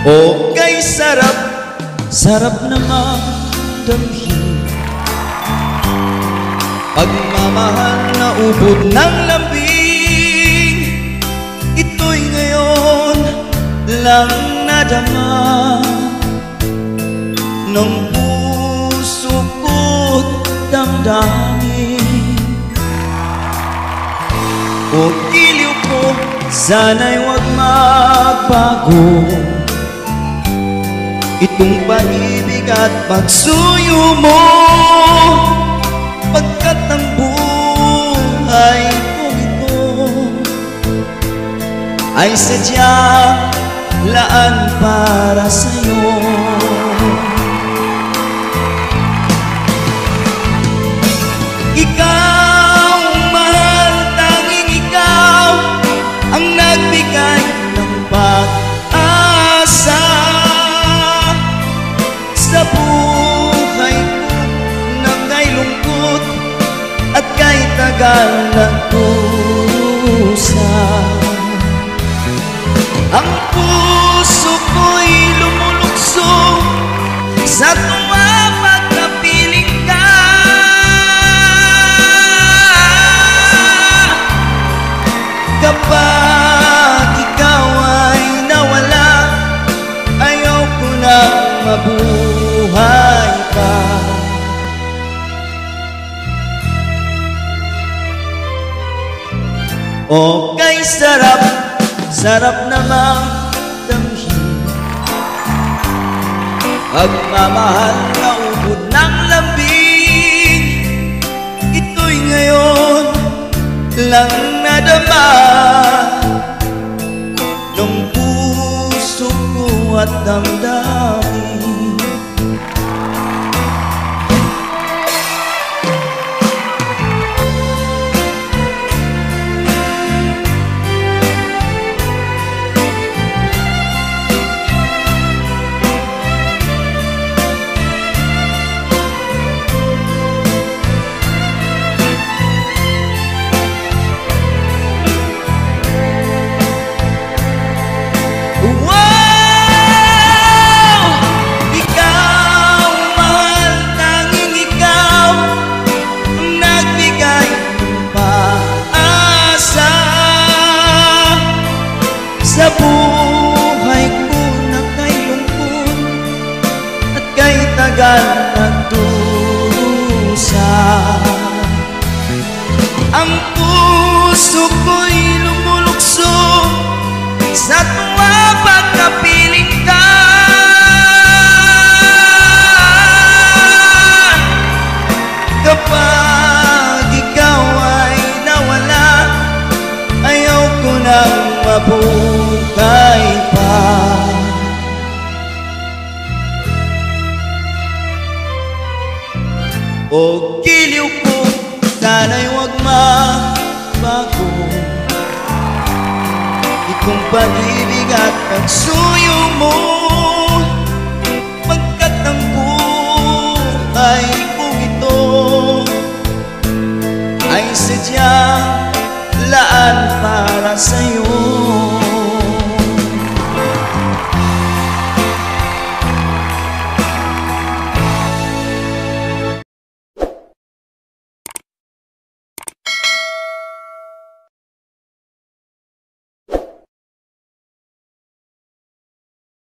O kay sarap, sarap naman damhin pagmamahal na ubod ng lambing. Ito'y ngayon lang nadama ng puso ko't damdamin. O giliw ko, sana'y huwag magbago itong pag-ibig at pagsuyo mo, pagkat ang buhay kong ito ay sadyang laan para sa'yo. Ikaw, mahal, tanging ikaw ang nagbigay ng pag-asa sa buhay ko na kay lungkot at kay tagal ng kusa. Ang puso ko'y lumulukso sa tuwa pagkapiling ka. Kapag ikaw ay nawala, ayaw ko nang mabuhay pa. O kay sarap, sarap namang damhin pagmamahal na ubod ng lambing. Ito'y ngayon lang nadama ng puso ko at damdamin. Sa buhay ko na kay lungkot at kay tagal ng dusa, ang puso ko'y lumulukso sa tuwa pagkapiling ka. Kapag ikaw ay nawala, ayaw ko nang mabuhay pa. O giliw ko, sana'y huwag magbago itong pag-ibig at pagsuyo mo, pagkat ang buhay kong ito ay sadyang laan para sa'yo.